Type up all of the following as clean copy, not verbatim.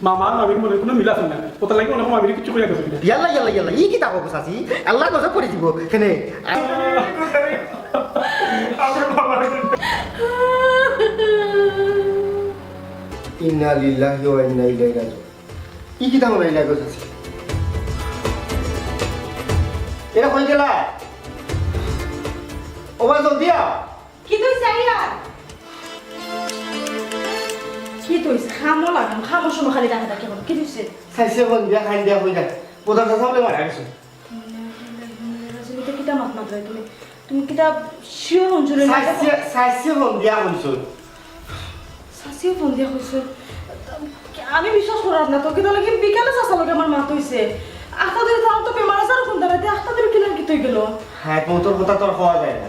মামা মামির মনে কোনো মিল আছে না ওটা লাগে অনেক মামির কিছু করে গেছে ইয়াল্লা ইয়াল্লা ইয়াল্লা ই কি তাকো চাচি আল্লাহ গজব করে দিব কেনে ইন্না লিল্লাহি ওয়া ইন্না ইলাইহি রাজিউন ই কি তাকো লাইলা গো চাচি এরা কই গেলা ওবা জলদি আও কি তুই চাইয়া কি তুই খামো লাগাম খামো সময় খালি দেখা দেখে কি তুইছে সাইসে বল দিয়া খাই দিয়া হই যায় প্রধান সাহেব মারা গেছে রাজনীতি কিটা মাত মাত্রায় তুমি তুমি কিটা শিওর অঞ্চলে সাইসে বল দিয়া হইছো সাসিও ফোন দিয়া কইছো আমি বিশ্বাস করার না তোকে তাহলে কি বিকালে চাচা লগে আমার মাত হইছে আখতাদের তাও তো বেমার আজার কোন দাঁড়াতে আখতাদের কিনা কি তুই গেল হ্যাঁ মোটর কথা তোর হওয়া যায় না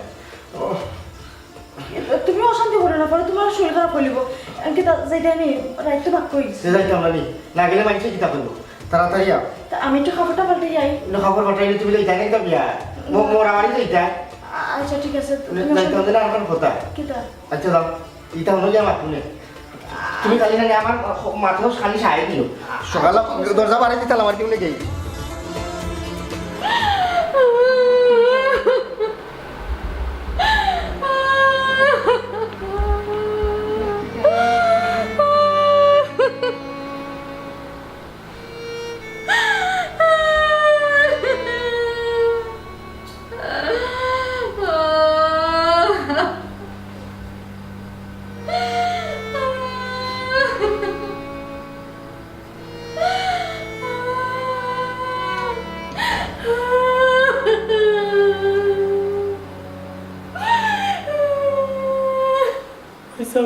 তুমি অশান্তি করে না পরে তোমার শরীর খারাপ হইলিব এমনকি যাইতে আমি রাইতে বাক কই সে যাইতে আমরা নি না গেলে মাইছে কি তা করব তাড়াতাড়ি আও আমি একটু খাবারটা পাল্টে যাই না খবর পাঠাইলে তুমি যাইতা নাই তো বিয়া মোরা বাড়ি যাইতা আচ্ছা ঠিক আছে যাইতে হলে আর কোন কথা কিটা আচ্ছা দাও ইটা হলো যে আমার তুমি তুমি কালি না আমার মাথা খালি সাই দিও সকালে দরজা বাড়ি দিতাম আমার কেউ নেই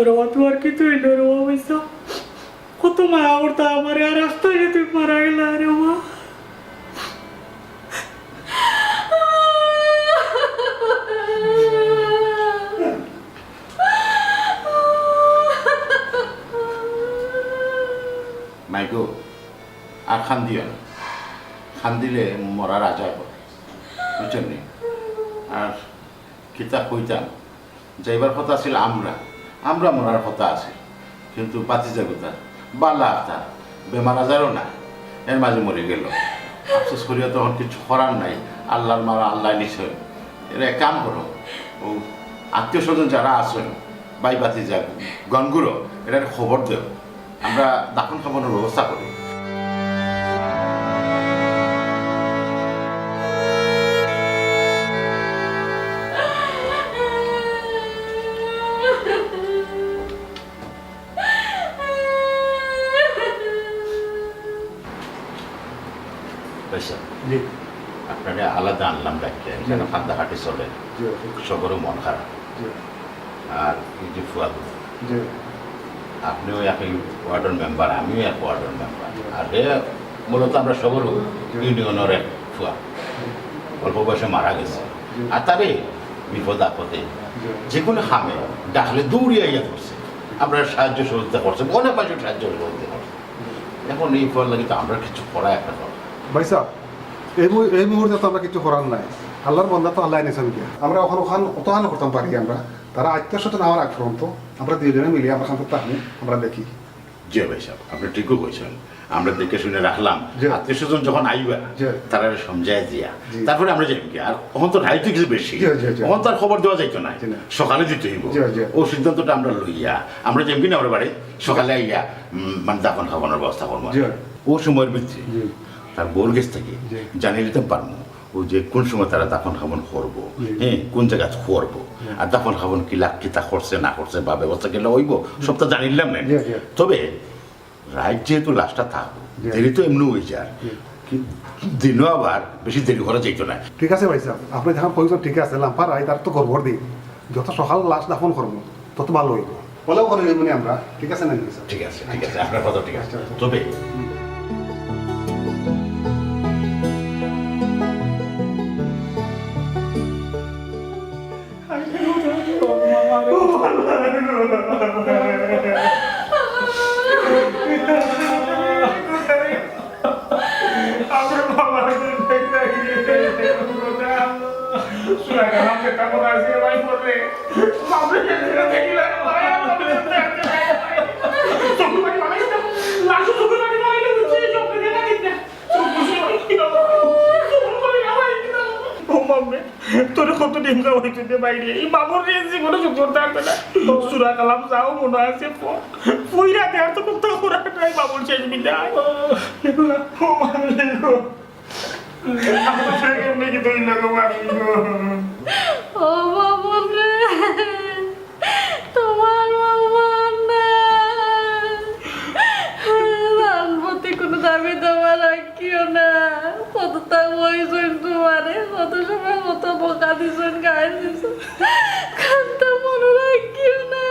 রওয়া তোমার কি তুই রওয়া পয়সা কত মায়া করতা আমার আর রাস্তায় তুই মারা গেলা রওয়া মাইকো আর খান দিও না খান দিলে মরার আজাব বুঝছেন নি আর কিতাব কইতাম যাইবার কথা ছিল আমরা মরার কথা আছে কিন্তু বাতি জাগুতা বালা আফতা বেমার আজারও না এর মাঝে মরে গেল আফসোস করিয়া তখন কিছু করার নাই আল্লাহর মারা আল্লাহ নিশ্চয় এরা এক কাম করো ও আত্মীয় স্বজন যারা আছেন বাই বাতি যাক গনগুলো এটার খবর দেও আমরা দাফন খাবানোর ব্যবস্থা করি আপনারা আলাদা আনলাম ডাক্তার যেন খান্দা হাঁটি চলে সবরও মন খারাপ আর এই যে ফুয়াদু আপনিও একই ওয়ার্ডের মেম্বার আমিও এক ওয়ার্ডের মেম্বার আর মূলত আমরা সবরও ইউনিয়নের এক ফুয়া অল্প বয়সে মারা গেছে আর তারে বিপদ আপদে যে কোনো হামে ডাকলে দৌড়িয়ে ইয়া করছে আমরা সাহায্য সহযোগিতা করছে অনেক মানুষ সাহায্য সহযোগিতা করছে এখন এই ফল লাগে তো আমরা কিছু করা একটা কথা ভাই সাহেব এই মুহূর্তে তো আমরা কিছু করার নাই আল্লাহর বন্ধা তো আল্লাহ নিয়েছেন কি আমরা ওখানে অতহান করতাম পারি আমরা তারা আত্মীয় স্বজন আমার আগ পর্যন্ত আমরা দুজনে মিলে আমরা খান থাকি আমরা দেখি জি ভাই সাহেব আপনি ঠিকই বলছেন আমরা দেখে শুনে রাখলাম আত্মীয় স্বজন যখন আইবা তারা সমঝায় দিয়া তারপরে আমরা যাই কি আর তখন তো রাইতে কিছু বেশি তখন তো আর খবর দেওয়া যাইতো না সকালে দিতে হইব ও সিদ্ধান্তটা আমরা লইয়া আমরা যেমনি না আমরা বাড়ি সকালে আইয়া মানে দাফন খাবানোর ব্যবস্থা করবো ও সময়ের ভিত্তি তার বোর গেছ থেকে জানিয়ে দিতে পারবো ও যে কোন সময় তারা দাফন খাবন করবো হ্যাঁ কোন জায়গায় করবো আর দাফন খাবন কি লাখ কি তা করছে না করছে বা ব্যবস্থা গেলে হইব সব তো জানিলাম না তবে রাইট যেহেতু লাশটা থাকবো দেরি তো এমনি হয়ে যায় দিনও আবার বেশি দেরি করা যাইতো না ঠিক আছে ভাই সাহেব আপনি যখন কইছেন ঠিক আছে লাম্পা রায় তার তো খবর দিই যত সকাল লাশ দাফন করবো তত ভালো হইব বলেও করে মানে আমরা ঠিক আছে না ঠিক আছে আপনার কথা ঠিক আছে তবে Langsung ডিম খাওয়া হইতে বাইরে এই বাবুর রেঞ্জি কোনো সুন্দর থাকবে না সুরা কালাম যাও মনে আছে পইরা দেওয়ার তো কোথাও করা নাই বাবুর শেষ বিদায় আমার সঙ্গে এমনি কি তুই না গো ও বাবুল রে তোমার বাবুল না রানপতি কোনো দাবি দেওয়া রাখিও না কতটা বইছেন তোমারে কত সময় কত বোকা দিছেন গায়ে দিছেন কান্তা মনে রাখিও না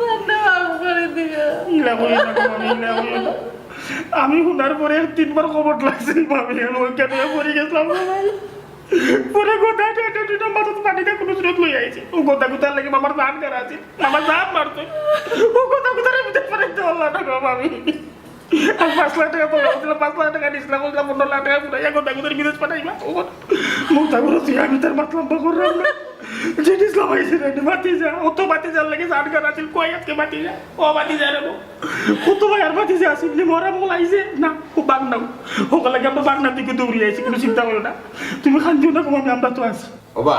রান্না মাফ করে দিও ইলা বলি না গো মামি, ইলা বলি না। আমি শোনার পরে 3বার খবর লাগছে ভাবি ওইখানে পড়ে গেছিলাম ভাই পরে গোটা দুটা মাথা পানিতে কোনো স্রোত লই আইছে ও গোটা গোটার লাগে আমার জান করা আছে আমার জান মারছে ও গোটা গোটার ভিতরে পড়ে দেওয়াল না গো ভাবি আমি 5 লাখ টাকা তোলা হচ্ছিল 5 লাখ টাকা দিয়েছিলাম বললাম 15 লাখ টাকা পুরাইয়া গোটা গোটার বিদেশ পাঠাইবা মোটা করে তুই আমি তার মাতলাম বকর রান্না যেটিস লাগাইছে রে বাতি যা ও তো বাতি যার লাগে জান করা আছে কই আজকে বাতি যা ও বাতি যা রে কত ভাই আর বাতি যা আসিল মরা মোলাইছে না ও বাগ নাও ও লাগে আমরা বাগ না দিকে দৌড়ি আইছি কোনো চিন্তা করো না তুমি খান দিও না কমামি আমরা তো আছি ওবা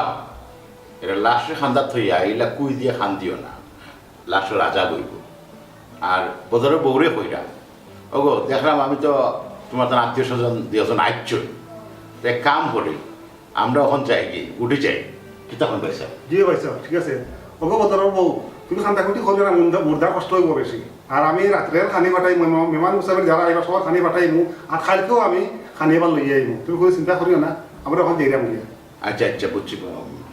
এটা লাশে খান্দার থইয়া এইলা কুই দিয়ে খান দিও না লাশ রাজা বইব আর বদরে বৌরে হইরা ওগো দেখলাম আমি তো তোমার তো আত্মীয় স্বজন দুজন আইচই এক কাম করি আমরা ওখান যাই গিয়ে উঠে যাই কি তখন পয়সা জি ভাই সাহেব ঠিক আছে ওকে বদর বউ তুমি খান্তা খুঁটি করবে না মুর্দা কষ্ট হইব বেশি আর আমি রাত্রের খানি বাটাই মেহমান হিসাবে যারা আইবা সবার খানি বাটাইমু আর খাইলেও আমি খানি এবার লইয়া আইমু তুমি কোনো চিন্তা করিও না আমরা ওখান দিলাম গিয়া আচ্ছা আচ্ছা বুঝছি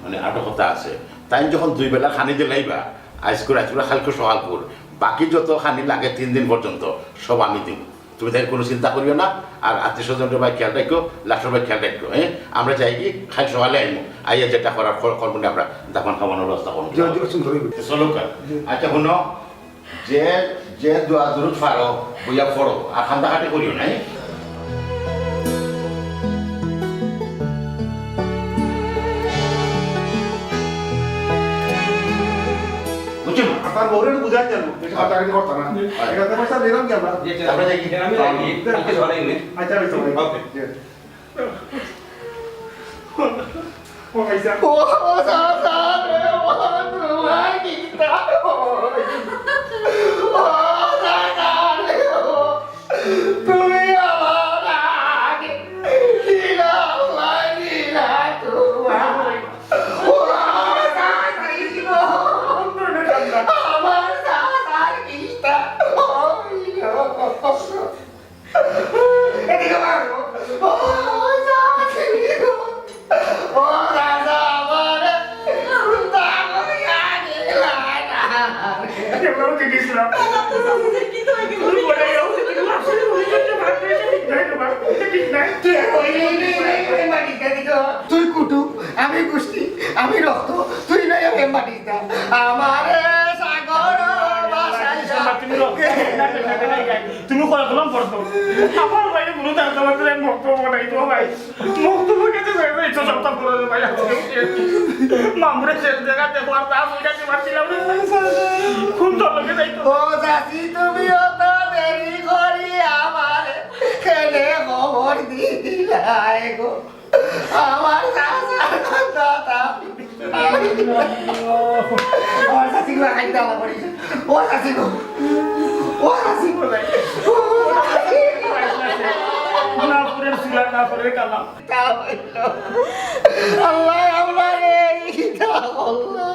মানে আটো কথা আছে তাই যখন 2 বেলা খানি দিলাইবা আজকে রাত্রে হালকা সকাল কর বাকি যত খানি লাগে 3 দিন পর্যন্ত সব আমি দিব তুমি তাই কোনো চিন্তা করিও না আর আত্মীয় স্বজনের ভাই খেয়াল রাখো লাস্টের ভাই খেয়াল রাখো হ্যাঁ আমরা যাই কি খাই সকালে আইমু আইয়া যেটা করার করবো না আমরা দাফন খাওয়ানোর ব্যবস্থা করবো চলো আচ্ছা শুনো যে যে দোয়া দূরত ফারো বইয়া ফড়ো আর খান্দা খাটি করিও নাই বুঝছো আপনার বউরে বুঝাই জানো বেশি কাটাকাটি করতে না এখানে পয়সা দিলাম কি আমরা আমরা যাই কি আচ্ছা ওকে ও আইসা ও সাসা রে ও তোমার কিটা ও সাসা রে তুমি আমার আগে দিলা লাগিলা তোমার ও সাসা গো আমার সাসা কিটা ও এদিকে মারো ও সাসা গো ও রাজা আমার কেমন কি দিছিলাম কি তো আগে তুই বলে যাও তুই লাস্টে বলে যাচ্ছে ভাত ঠিক নাই তুই কুটু আমি কুষ্টি আমি রক্ত তুই নাই আমি মাটিটা আমার সাগর তুমি কল করলাম পড়তো আমার ভাই কোনো দাঁড় তোমাদের বক্তব্য নাই তো ভাই বক্তব্য কেটে যাবে তো সপ্তাহ করে ভাই মামরে শেষ জায়গা দেখো আর তা হয়ে গেছে মারছিলাম খুব চলকে যাইতো ও চাচি তুমি অত দেরি করি আমার খেলে খবর দিলাই গো আমার দাদা ও চাচি গো খাইতে আমার পড়িস ও চাচি গো ও চাচি গো না পুরের সুলা না পুরের কালাম আল্লাহ আল্লাহ এইটা আল্লাহ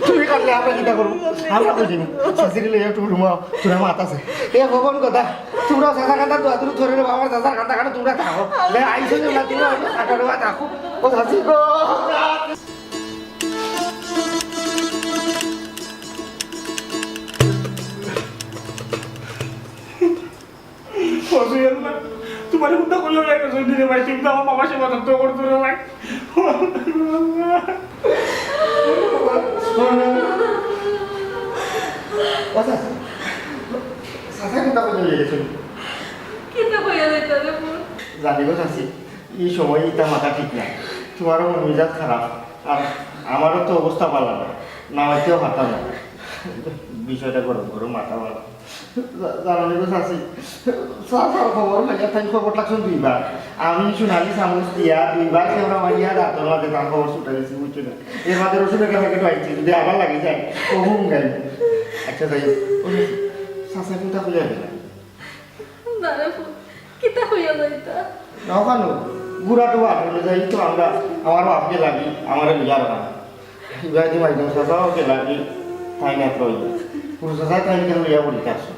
তুমি কাটলে আমরা কিটা করবো আমরা বুঝি না শাশুড়ি একটু ঘুমাও তোরা মাত আছে এ ভগবান কথা তোমরা চাষা কান্দা দোয়া তুমি ধরে নেবো আমার চাষার কান্দা কান্দা তোমরা থাকো আইসো না তোমরা কাটা নেওয়া থাকো ও শাশি গো তোমার কোনটা করলো ভাই তুমি তো আমার বাবা সেবা যত্ন করতো রে ভাই চাষা কিন্তু আপনি নিয়ে গেছেন কিন্তু হইয়া যাইতে রে জানিব চাষি এই সময় এটা মাথা ঠিক নাই তোমারও মন মেজাজ খারাপ আর আমারও তো অবস্থা ভালো না নামাইতেও হাঁটা না বিষয়টা গরম গরম মাথা মারা জানানি তো চাষি চাষার খবর লাগে তাই খবর লাগছেন দুইবার আমি সোনালি চামচ দিয়া দুইবার খেলা মারিয়া দাঁতর মাঝে তার খবর ছুটে গেছি বুঝছো না এর মাঝে রসুনের প্যাকেট আইছি যদি আবার লাগে যায় কখন গাই আচ্ছা যাই চাষা কিন্তু হইয়া গেল দাঁড়া কিতা হইয়া যাইতা নখানো গুড়াটো আটলে যাই তো আমরা আমার বাপকে লাগি আমার বিয়ার না ইব্রাহিম একদম চাষাওকে লাগি তাই না রইল পুরুষ চাষা তাই কেন লইয়া পড়ি থাকছো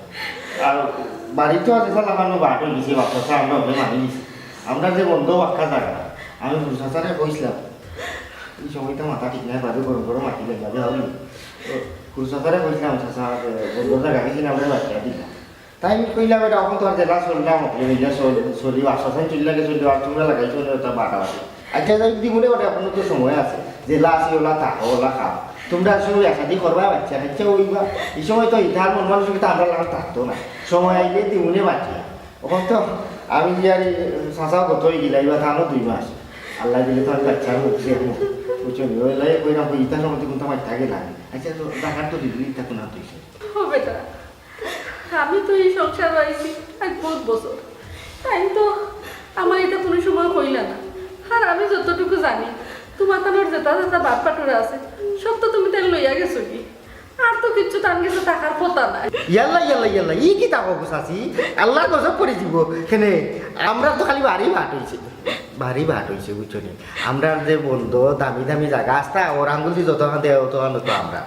আর বাড়িতেও আছে লাগানো বাট হয়ে গেছি বাচ্চা আমরা ওকে মানি নিছি আমরা যে বন্ধ বাক্কা জায়গা আমি পুরুষ চাষারে কইছিলাম এই সময়টা মাথা ঠিক নাই বাদে গরম গরম মাটি লেগে হবে পুরুষ চাষারে কইছিলাম চাষা বন্ধ জায়গা গেছি না আমরা বাচ্চা দিলাম তাই আমি কইলাম এটা এখন তো আর জেলা চললাম এটা চলি আশ্বাসন চললে চলি আর তোমরা লাগাইছো ওটা বাটা বাটি আচ্ছা যাই দিবলে ওটা আপনার তো সময় আছে জেলা আছে ওলা থাকো ওলা খাও তোমরা আসলে একাদি করবা বাচ্চা কাচ্চা ওইবা এই সময় তো ইতার মন মানসিকতা আমরা লাগা থাকতো না সময় আইলে দিবনে বাচ্চা ওখান তো আমি আর চাষাও কত হয়ে গেলাই বা তাহলে 2 মাস আল্লাহ দিলে তো আমি বাচ্চার মুখছে বুঝছো ওইলে কইরা ইতার সময় কিন্তু আমার থাকে লাগে আচ্ছা তো টাকার তো দিবি থাকো না তুই হবে না আমি তো এই সংসার আইছি এক বহুত বছর তাই তো আমার এটা কোনো সময় হইলা না আর আমি যতটুকু জানি তোমার তানোর যেটা যেটা বাপ পাটুরা আছে সব তো তুমি তাই লইয়া গেছো কি আর তো কিচ্ছু তার কাছে টাকার কথা নাই ইয়াল্লা ইয়াল্লা ইয়াল্লা ই কি টাকা চাচি আল্লাহ গজব করে দিব কেনে আমরা তো খালি ভারী ভাট হয়েছে বুঝছো নি আমরা যে বন্ধু দামি দামি জায়গা আসতা ওর আঙ্গুল দিয়ে যতক্ষণ দেওয়া তখন তো আমরা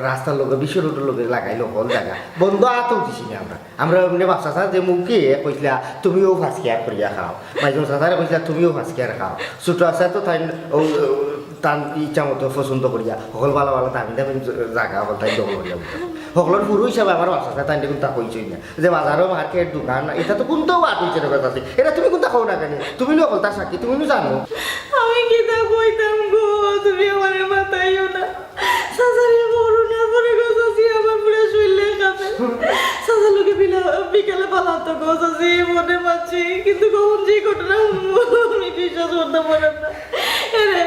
রাস্তার লোক বিশ্ব রোডের লোকের লাগাইলো হল জায়গা বন্ধু আত উঠিছি না আমরা এমনি বাচ্চা চা যে মুখে কইসলা তুমিও ফাঁসকিয়ার করিয়া খাও মাইজন চাচারে কইসলা তুমিও ফাঁসকিয়ার খাও ছোটো আসা তো তাই তার ইচ্ছা মতো পছন্দ করিয়া সকল ভালো ভালো দামি দামি জায়গা হল তাই দখল করিয়া সকলের পুরো হিসাবে আমার বাচ্চা তাই কিন্তু তা কইছই না যে বাজারও মার্কেট দোকান এটা তো কোনটাও বাট হয়েছে কথা আছে এটা তুমি কোনটা খাও না কেন তুমি লোক তার সাক্ষী তুমি জানো আমি কি তা কইতাম গো তুমি আমার মাথায়ও না সাজারে বড় না পরে গো সাজি আমার পুরো শুইলে কাঁপে সাজা লোকে বিকেলে পালাতো গো সাজি মনে পাচ্ছি কিন্তু কখন যে ঘটনা আমি বিশ্বাস করতে পারলাম না আরে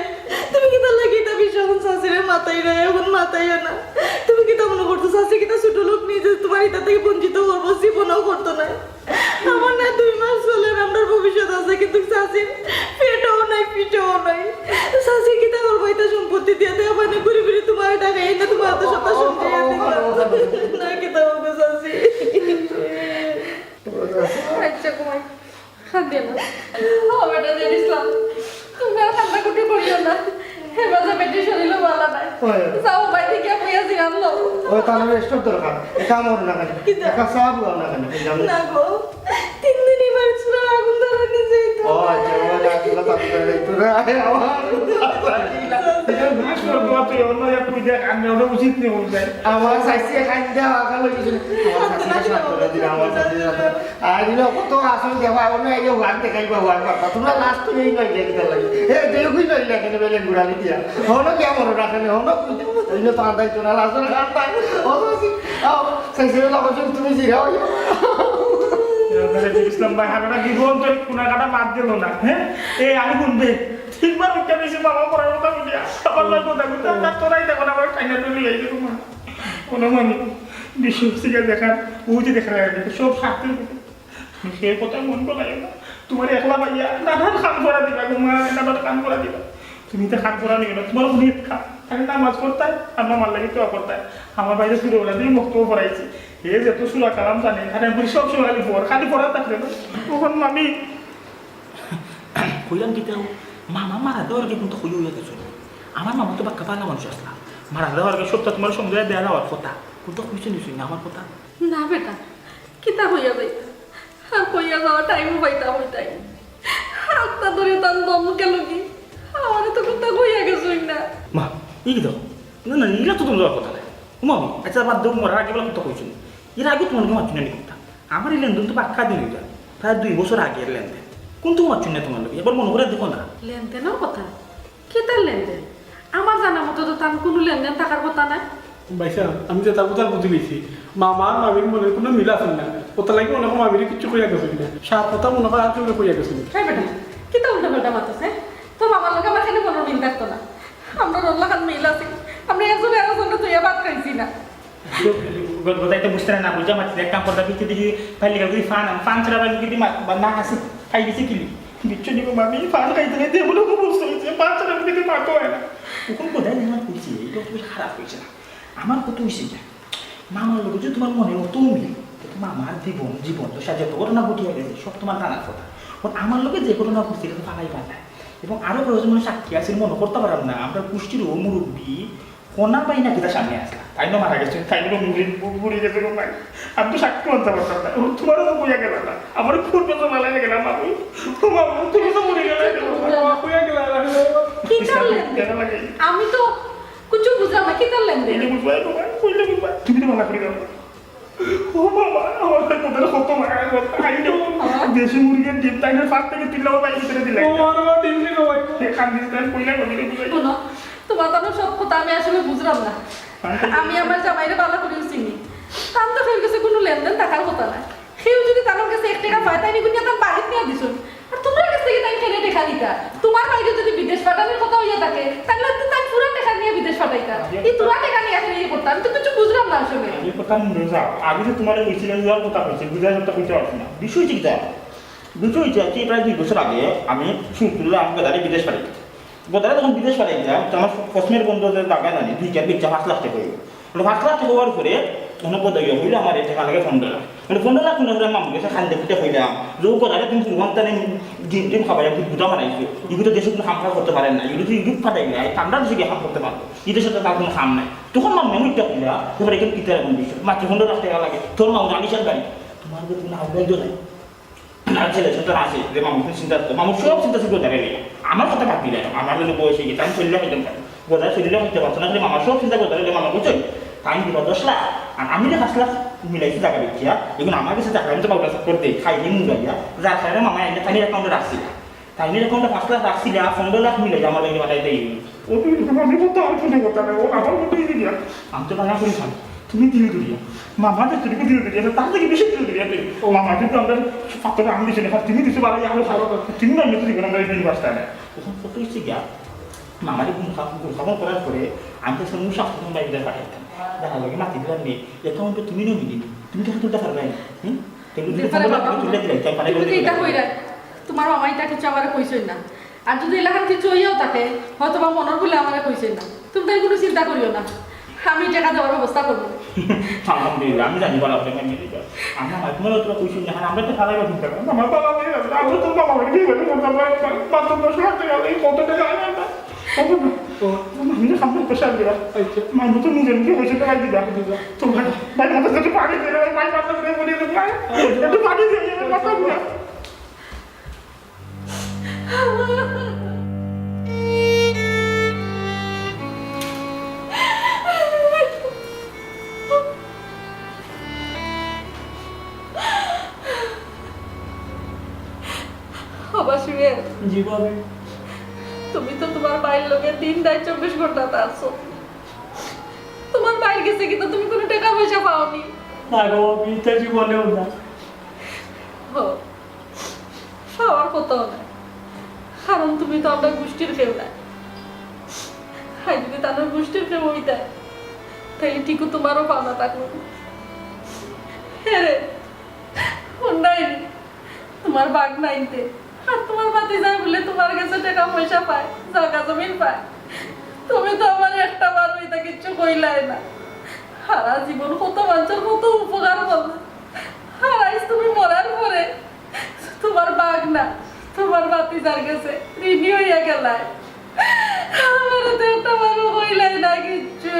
তুমি কি তার লাগি তা বিশ্বাস সাজিরে মাথায় না এখন মাথায়ও না তুমি কি তা মনে করতো সাজি কি তা ছোট লোক নিজে তোমার এটা থেকে বঞ্চিত করবো জীবনও করতো না আমার না 2 মাস চলে আমরা ভবিষ্যৎ আছে কিন্তু চাষির পেটও নাই পিঠও নাই চাষি কি তার বাইতে সম্পত্তি দিয়ে দেওয়া মানে ঘুরে ঘুরে তোমার টাকা এই না তোমার তো সত্তা সম্পত্তি না কি তাও গো চাষি আচ্ছা কুমার খাদ্য না বেটা দিয়ে দিলাম তুমি আর ঠান্ডা কুটি করিও না এবার যে বেটি শরীরও ভালো নাই যাও বাইরে গিয়ে বইয়া জিরাম লো ওই তাহলে রেস্টুর দরকার এটা আমার না কেন একা সব না কেন না গো 3 দিনই মারছিল আগুন ধরে যেত ও আচ্ছা ও লাগলো তাহলে তোরা আমার সাইসি খাই দেওয়া গেল আর দিলে কত আসল দেওয়া অন্য এই ওয়ান দেখাইবা ওয়ান কথা তোমরা লাস্ট এই নয় দেখতে লাগে এ দেখুই নয় লাগে বেলে গুড়ালি দিয়া হলো কি আমার রাখনে হলো এই তো আন্দাই তোরা লাস্ট খান ও সাইসি লাগছ তুমি জিরাও ইসলাম ভাই হারাটা জীবন তো কোনা কাটা মার দিল না হ্যাঁ এই আমি শুনবে ঠিকবার উঠে বেশি বাবা পড়ার কথা বুঝিয়া আবার লোক কথা বলতে আপনার তোরাই দেখো আমার কাইনা তুলি আইছে তোমার কোনো মানে বিশ্ব থেকে দেখার উঠে দেখা লাগে সব সাথে সে কথা মন লাগে না তোমার একলা ভাইয়া নানান কাম করা দিবা তোমার নানান কাম করা দিবা তুমি তো কাম করা নিও না তোমার উনিত খা আমি নামাজ পড়তাই আমরা মার লাগে তো করতাই আমার বাইরে শুরু হলে দিয়ে মুক্ত পড়াইছি এ যে তো সুরা কালাম জানে খালি আমি সব সময় খালি পড়া থাকলে না তখন আমি কইলাম কি তাও মামা মারা দেওয়ার আগে কিন্তু হইয়া গেছিল আমার মামা তো বাক্কা পালা মানুষ আসলা মারা দেওয়ার আগে সবটা তোমার সঙ্গে দেওয়া দেওয়ার কথা কিন্তু কইছে নিশ্চয়ই না আমার কথা না বেটা কিতা হইয়া যাইতা আর কইয়া যাওয়া টাইমও পাইতা হইতাই হাতটা ধরে তার দম গেল কি আমার তো কথা কইয়া গেছই না মা ই কি দাও না না এরা তো তোমার দেওয়ার কথা নাই মামি আচ্ছা বাদ দেব মরার আগে বলে কথা কইছি এর আগে তোমার মাছ চুনে কথা আমার এই লেনদেন তো বাক্কা দিন এটা প্রায় 2 বছর আগের লেনদেন কোন তোমার চুনে তোমার লোক এবার মনে করে দেখো না লেনদেনের কথা কি তার লেনদেন আমার জানা মতো তো তার কোনো লেনদেন থাকার কথা নাই ভাইসা আমি যে তার কথা বুঝে নিয়েছি মামার মামির মনে কোনো মিল আছে না ওটা লাগে মনে হয় মামির কিছু কইয়া গেছে কিনা সাত কথা মনে হয় আর কেউ কইয়া গেছে হ্যাঁ বেটা কিতা উল্টা পাল্টা মাতাছে তোর বাবার লোক আমার এখানে কোনো মিল থাকতো না আমরা রল্লা খান মিল আছি আমরা একজনে আরেকজনে তুই ভাত খাইছি না গোদাইতে বুঝতে না বুঝা মাছ এক কাম করতে পিছিয়ে দিকে ফাইলি গেল ফান ছাড়া বাইরে যদি না হাসি খাই দিছে কিলি বিচ্ছু নিব মামি পান খাইতে নাই দিয়ে বলে খুব বুঝতে হয়েছে 5 টাকা দিকে পাতো হয় না তখন গোদাই না কইছি এটা তুমি খারাপ হয়েছে না আমার কত হয়েছে যা মামার লোক যে তোমার মনে অত মিলে তোমার আমার জীবন তো সাজে তো ঘটনা ঘটিয়ে গেছে সব তোমার জানার কথা আমার লোকে যে ঘটনা ঘটছে এটা তো পালাই পাল্টায় এবং আরও প্রয়োজন সাক্ষী আছে মনে করতে পারলাম না আমরা পুষ্টির ও মুরব্বী কোনা পাই না কিতা সামনে আসলা তাই না মারা গেছে তাই না মুড়ি গেছে গো ভাই আমি তো সাক্ষী বলতে পারতাম না তোমারও তো বুঝা গেল না আমার খুব বেশি ভালো লাগে না মামি তোমার তুমি তো মরে গেলে হয়ে গেল কি করলেন আমি তো কিছু বুঝলাম না কি করলেন এনে বুঝবাই গো ভাই কইলে বুঝবা তুমি তো মানা করে দাও ও বাবা আমার তো কোথাও কত মারা গেল তাই না দেশি মুরগির ডিম তাই না 5 থেকে 3 লাখ বাইরে করে দিলে আমার দিন দিন ভাই খান দিতে কইলে কইলে বুঝাই শোনো তোমার তো সব কথা আমি আসলে বুঝলাম না আমি আমার জামাইরে ভালো করে চিনি তার তো ফের কাছে কোনো লেনদেন থাকার কথা না সেও যদি তার কাছে 1 টাকা পায় তাই নিগুন তার বাড়িতে নিয়ে দিছুন আর তোমার কাছ থেকে তাই ফেলে টাকা দিতা তোমার বাইরে যদি বিদেশ পাঠানোর কথা হইয়া থাকে তাহলে তো তাই পুরো টাকা নিয়ে বিদেশ পাঠাইতা এই পুরো টাকা নিয়ে আসলে ইয়ে করতাম তো কিছু বুঝলাম না আসলে এই কথা মনে যাও আগে তো তোমার কইছিলেন যাওয়ার কথা কইছে বুঝার কথা কইতে পারছি না বিষয় ঠিক যা বিষয় হচ্ছে প্রায় 2 বছর আগে আমি শুনছিলাম আমাকে দাঁড়িয়ে বিদেশ পাঠাই গোদারে যখন বিদেশ পাঠাইছিলাম তো আমার কসমের বন্ধুদের টাকা জানি 5 লাখ টাকা হয়ে গেল 5 লাখ টাকা হওয়ার পরে কোনো পদয় হইলো আমার এই টাকা লাগে 15 লাখ 15 লাখ কোনো মামু গেছে খান্দে ফুটে হইলাম যে গোদারে তুমি ঘন্টা নেই ডিম খাবাই দুটা বানাইছো এগুলো দেশে কোনো হামলা করতে পারেন না এগুলো ইউরোপ পাঠাই না ঠান্ডা দেশে গিয়ে হাম করতে পারবো এই দেশে তার কোনো হাম নাই তখন মামু মুইটা হইলা এবার এখানে কিতার এমন দিচ্ছ মাত্র 15 লাখ টাকা লাগে তোর মামু আলিশার গাড়ি তোমার তো কোনো আগ্রহ নাই আর ছেলে ছোট আছে যে মামু চিন্তা মামু সব চিন্তা ছিল গোদারে আমার কথা ভাবি না আমার জন্য বয়সে গিয়ে আমি চললে হইতাম গোদারে চললে হইতে পারতো না মামা সব চিন্তা গোদারে মামা বুঝছেন টাইম দিব 10 লাখ আর আমি যে 5 লাখ মিলাইছি টাকা দেখিয়া এখন আমার কাছে টাকা আমি তো বাউটা করতে খাইনি মুগাইয়া যার কারণে মামা একটা টাইনের অ্যাকাউন্টে রাখছিল টাইনের অ্যাকাউন্টে 5 লাখ রাখছিল 15 লাখ মিলাই আমার লাগে পাঠাই দেই ও তুমি তোমাদের মতো আর শুনে কথা না ও আমার মতোই দিয়া আমি তো টাকা করি তুমি দিলে দিলিয়া মামা যে তুমি দিলে দিলিয়া তার থেকে বেশি দিলে দিলিয়া ও মামা কিন্তু আমরা ফাতরে আমি দিছি না তুমি দিছো বাড়ি আরো ভালো তুমি না আমি তো দিবেন আমরা এই বাসটা না তখন কত হচ্ছে গিয়া মামারে গুণ খাবো করার পরে আমি তো সঙ্গে স্বাস্থ্য বাইরে পাঠাইতাম দেখা লাগে মাতি দিলাম নেই অ্যাকাউন্টে তুমি নই দিলি তুমি তো তুলতে পারবে না তুলে দিলে এটা কইরা তোমার মামাইটা কিছু আমারে কইছই না আর যদি এলাকার কিছু হইয়াও থাকে হয়তো বা মনের ভুলে আমারে কইছই না তুমি তাই কোনো চিন্তা করিও না আমি টাকা দেওয়ার ব্যবস্থা করবো আলহামদুলিল্লাহ আমি জানি বলা আপনাকে আমি আমার তোমার তোরা কইছি না আমরা তো খালাই বা চিন্তা করি আমার বাবা মেয়ে আছে আমি তো বাবা মেয়ে বিয়ে করে করতাম মাত্র 10 লাখ টাকা এই কত টাকা আয় না আমি তো সামনে পেশা দিবা আমি তো নিজের কি হয়েছে টাকা দিবা তো ভাই ভাই মাথা থেকে পানি দিয়ে ভাই মাথা থেকে বলি তো ভাই একটু পানি দিয়ে মাথা দিয়ে জীবনে তুমি তো তোমার বাইরের লোকে দিন রাত 24 ঘন্টা আছো তোমার বাইরে গেছে কিন্তু তুমি কোনো টাকা পয়সা পাওনি না গো বিতে জীবনেও না পাওয়ার কোথাও না কারণ তুমি তো আমরা গোষ্ঠীর কেউ না হাই যদি তাদের গোষ্ঠীর কেউ হইতে তাই ঠিকও তোমারও পাওনা থাকলো হ্যাঁ রে নাই তোমার বাঘ নাইতে আর তোমার বাতি যায় বলে তোমার কাছে টাকা পয়সা পায় জায়গা জমিন পায় তুমি তো আমার একটা বার হইতা কিচ্ছু কইলাই না সারা জীবন কত মানুষের কত উপকার করলে আর আজ তুমি মরার পরে তোমার বাঘ না তোমার বাতি যার কাছে ঋণী হইয়া গেলায় আমার তো একটা বার হইলাই না কিচ্ছু